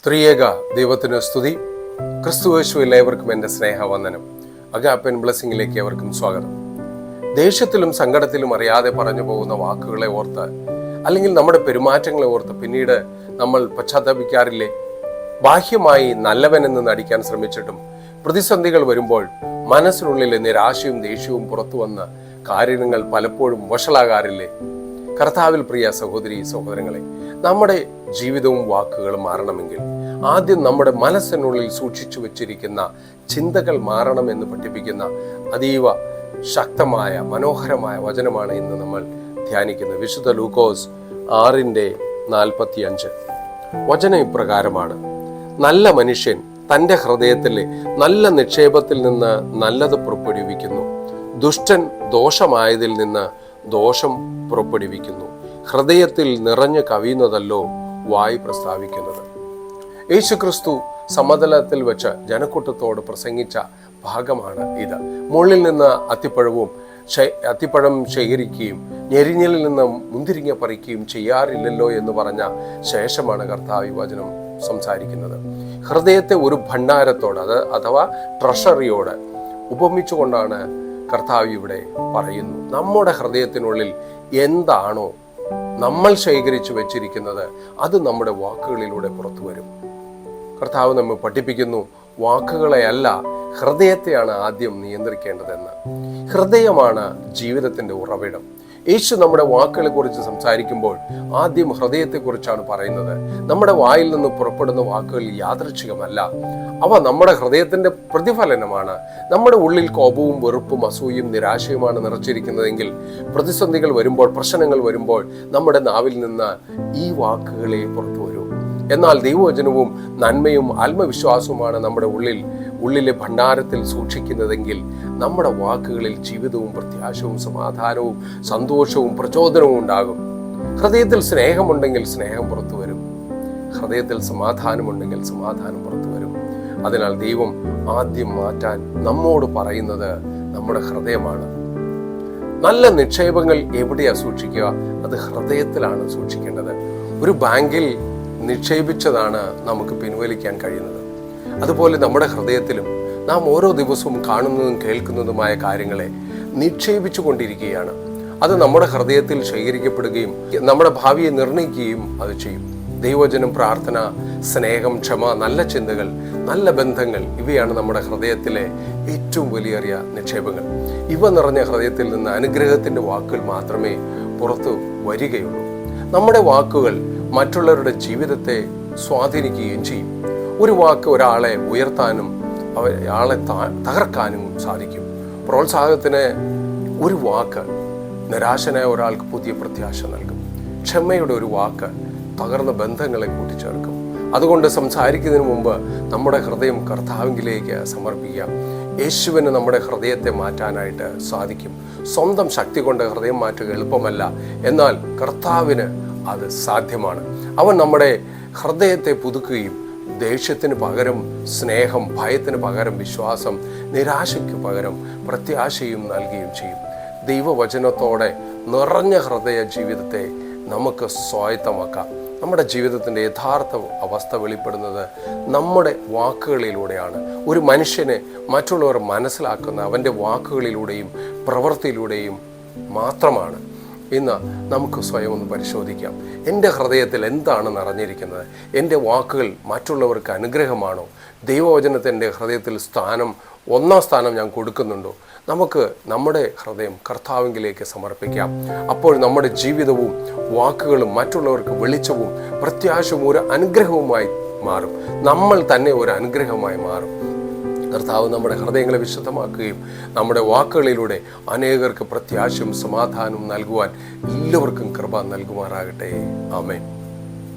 ത്രിയേക ദൈവത്തിന് സ്തുതി. ക്രിസ്തുയേശുവിൽ ഏവർക്കും എൻ്റെ സ്നേഹവന്ദനം. അഗാപ്പൻ ബ്ലെസ്സിങ്ങിലേക്ക് ഏവർക്കും സ്വാഗതം. ദേഷ്യത്തിലും സങ്കടത്തിലും അറിയാതെ പറഞ്ഞു പോകുന്ന വാക്കുകളെ ഓർത്ത് അല്ലെങ്കിൽ നമ്മുടെ പെരുമാറ്റങ്ങളെ ഓർത്ത് പിന്നീട് നമ്മൾ പശ്ചാത്തപിക്കാറില്ലേ? ബാഹ്യമായി നല്ലവനെന്ന് നടിക്കാൻ ശ്രമിച്ചിട്ടും പ്രതിസന്ധികൾ വരുമ്പോൾ മനസ്സിനുള്ളിലെ നിരാശയും ദേഷ്യവും പുറത്തു വന്ന് കാര്യങ്ങൾ പലപ്പോഴും വഷളാകാറില്ലേ? കർത്താവിൽ പ്രിയ സഹോദരി സഹോദരങ്ങളെ, നമ്മുടെ ജീവിതവും വാക്കുകളും മാറണമെങ്കിൽ ആദ്യം നമ്മുടെ മനസ്സിനുള്ളിൽ സൂക്ഷിച്ചു വെച്ചിരിക്കുന്ന ചിന്തകൾ മാറണമെന്ന് പഠിപ്പിക്കുന്ന അതീവ ശക്തമായ മനോഹരമായ വചനമാണ് ഇന്ന് നമ്മൾ ധ്യാനിക്കുന്നത്. വിശുദ്ധ ലൂക്കോസ് 6:45 വചനം ഇപ്രകാരമാണ്: നല്ല മനുഷ്യൻ തൻ്റെ ഹൃദയത്തിലെ നല്ല നിക്ഷേപത്തിൽ നിന്ന് നല്ലത് പുറപ്പെടുവിക്കുന്നു, ദുഷ്ടൻ ദോഷമായതിൽ നിന്ന് ദോഷം പുറപ്പെടുവിക്കുന്നു. ഹൃദയത്തിൽ നിറഞ്ഞു കവിയുന്നതല്ലോ വായ് പ്രസ്താവിക്കുന്നത്. യേശുക്രിസ്തു സമതലത്തിൽ വെച്ച് ജനക്കൂട്ടത്തോട് പ്രസംഗിച്ച ഭാഗമാണ് ഇത്. മുള്ളിൽ നിന്ന് അത്തിപ്പഴം ശേഖരിക്കുകയും ഞെരിഞ്ഞലിൽ നിന്ന് മുന്തിരിങ്ങ പറിക്കുകയും ചെയ്യാറില്ലല്ലോ എന്ന് പറഞ്ഞ ശേഷമാണ് കർത്താവ് ഈ വചനം സംസാരിക്കുന്നത്. ഹൃദയത്തെ ഒരു ഭണ്ഡാരത്തോട് അഥവാ ട്രഷറിയോട് ഉപമിച്ചുകൊണ്ടാണ് കർത്താവ് ഇവിടെ പറയുന്നു. നമ്മുടെ ഹൃദയത്തിനുള്ളിൽ എന്താണോ നമ്മൾ ശേഖരിച്ചു വെച്ചിരിക്കുന്നത് അത് നമ്മുടെ വാക്കുകളിലൂടെ പുറത്തു വരും. കർത്താവ് നമ്മെ പഠിപ്പിക്കുന്നു, വാക്കുകളെയല്ല ഹൃദയത്തെയാണ് ആദ്യം നിയന്ത്രിക്കേണ്ടതെന്ന്. ഹൃദയമാണ് ജീവിതത്തിന്റെ ഉറവിടം. യേശു നമ്മുടെ വാക്കുകളെ കുറിച്ച് സംസാരിക്കുമ്പോൾ ആദ്യം ഹൃദയത്തെക്കുറിച്ചാണ് പറയുന്നത്. നമ്മുടെ വായിൽ നിന്ന് പുറപ്പെടുന്ന വാക്കുകൾ യാദൃച്ഛികമല്ല, അവ നമ്മുടെ ഹൃദയത്തിന്റെ പ്രതിഫലനമാണ്. നമ്മുടെ ഉള്ളിൽ കോപവും വെറുപ്പും അസൂയും നിരാശയുമാണ് നിറച്ചിരിക്കുന്നതെങ്കിൽ പ്രതിസന്ധികൾ വരുമ്പോൾ, പ്രശ്നങ്ങൾ വരുമ്പോൾ നമ്മുടെ നാവിൽ നിന്ന് ഈ വാക്കുകളെ പുറത്തു വരൂ. എന്നാൽ ദൈവവചനവും നന്മയും ആത്മവിശ്വാസവുമാണ് നമ്മുടെ ഉള്ളിലെ ഭണ്ഡാരത്തിൽ സൂക്ഷിക്കുന്നതെങ്കിൽ നമ്മുടെ വാക്കുകളിൽ ജീവിതവും പ്രത്യാശവും സമാധാനവും സന്തോഷവും പ്രചോദനവും ഉണ്ടാകും. ഹൃദയത്തിൽ സ്നേഹമുണ്ടെങ്കിൽ സ്നേഹം പുറത്തു വരും, ഹൃദയത്തിൽ സമാധാനമുണ്ടെങ്കിൽ സമാധാനം പുറത്തു വരും. അതിനാൽ ദൈവം ആദ്യം മാറ്റാൻ നമ്മോട് പറയുന്നത് നമ്മുടെ ഹൃദയമാണ്. നല്ല നിക്ഷേപങ്ങൾ എവിടെയാ സൂക്ഷിക്കുക? അത് ഹൃദയത്തിലാണ് സൂക്ഷിക്കേണ്ടത്. ഒരു ബാങ്കിൽ നിക്ഷേപിച്ചതാണ് നമുക്ക് പിൻവലിക്കാൻ കഴിയുന്നത്. അതുപോലെ നമ്മുടെ ഹൃദയത്തിലും നാം ഓരോ ദിവസവും കാണുന്നതും കേൾക്കുന്നതുമായ കാര്യങ്ങളെ നിക്ഷേപിച്ചു കൊണ്ടിരിക്കുകയാണ്. അത് നമ്മുടെ ഹൃദയത്തിൽ ശേഖരിക്കപ്പെടുകയും നമ്മുടെ ഭാവിയെ നിർണ്ണയിക്കുകയും അത് ചെയ്യും. ദൈവവചനം, പ്രാർത്ഥന, സ്നേഹം, ക്ഷമ, നല്ല ചിന്തകൾ, നല്ല ബന്ധങ്ങൾ, ഇവയാണ് നമ്മുടെ ഹൃദയത്തിലെ ഏറ്റവും വലിയേറിയ നിക്ഷേപങ്ങൾ. ഇവ നിറഞ്ഞ ഹൃദയത്തിൽ നിന്ന് അനുഗ്രഹത്തിന്റെ വാക്കുകൾ മാത്രമേ പുറത്തു വരികയുള്ളൂ. നമ്മുടെ വാക്കുകൾ മറ്റുള്ളവരുടെ ജീവിതത്തെ സ്വാധീനിക്കുകയും ചെയ്യും. ഒരു വാക്ക് ഒരാളെ ഉയർത്താനും അയാളെ തകർക്കാനും സാധിക്കും. പ്രോത്സാഹനത്തിന് ഒരു വാക്ക് നിരാശനായ ഒരാൾക്ക് പുതിയ പ്രത്യാശ നൽകും. ക്ഷമയുടെ ഒരു വാക്ക് തകർന്ന ബന്ധങ്ങളെ കൂട്ടിച്ചേർക്കും. അതുകൊണ്ട് സംസാരിക്കുന്നതിന് മുമ്പ് നമ്മുടെ ഹൃദയം കർത്താവിലേക്ക് സമർപ്പിക്കാം. യേശുവിന് നമ്മുടെ ഹൃദയത്തെ മാറ്റാനായിട്ട് സാധിക്കും. സ്വന്തം ശക്തി കൊണ്ട് ഹൃദയം മാറ്റുക എളുപ്പമല്ല, എന്നാൽ കർത്താവിന് അത് സാധ്യമാണ്. അവൻ നമ്മുടെ ഹൃദയത്തെ പുതുക്കുകയും ദേഷ്യത്തിന് പകരം സ്നേഹം, ഭയത്തിന് പകരം വിശ്വാസം, നിരാശയ്ക്ക് പകരം പ്രത്യാശയും നൽകുകയും ചെയ്യും. ദൈവവചനത്തോടെ നിറഞ്ഞ ഹൃദയ ജീവിതത്തെ നമുക്ക് സ്വായത്തമാക്കാം. നമ്മുടെ ജീവിതത്തിൻ്റെ യഥാർത്ഥ അവസ്ഥ വെളിപ്പെടുന്നത് നമ്മുടെ വാക്കുകളിലൂടെയാണ്. ഒരു മനുഷ്യനെ മറ്റുള്ളവർ മനസ്സിലാക്കുന്ന അവൻ്റെ വാക്കുകളിലൂടെയും പ്രവൃത്തിയിലൂടെയും മാത്രമാണ്. ഇന്ന് നമുക്ക് സ്വയം ഒന്ന് പരിശോധിക്കാം. എൻ്റെ ഹൃദയത്തിൽ എന്താണ് നിറഞ്ഞിരിക്കുന്നത്? എൻ്റെ വാക്കുകൾ മറ്റുള്ളവർക്ക് അനുഗ്രഹമാണോ? ദൈവവചനത്തിൻ്റെ ഹൃദയത്തിൽ ഒന്നാം സ്ഥാനം ഞാൻ കൊടുക്കുന്നുണ്ടോ? നമുക്ക് നമ്മുടെ ഹൃദയം കർത്താവിലേക്ക് സമർപ്പിക്കാം. അപ്പോൾ നമ്മുടെ ജീവിതവും വാക്കുകളും മറ്റുള്ളവർക്ക് വെളിച്ചവും പ്രത്യാശവും ഒരു അനുഗ്രഹവുമായി മാറും. നമ്മൾ തന്നെ ഒരു അനുഗ്രഹമായി മാറും. കർത്താവ് നമ്മുടെ ഹൃദയങ്ങളെ വിശുദ്ധമാക്കുകയും നമ്മുടെ വാക്കുകളിലൂടെ അനേകർക്ക് പ്രത്യാശയും സമാധാനവും നൽകുവാൻ എല്ലാവർക്കും കൃപ നൽകുമാറാകട്ടെ. ആമേൻ.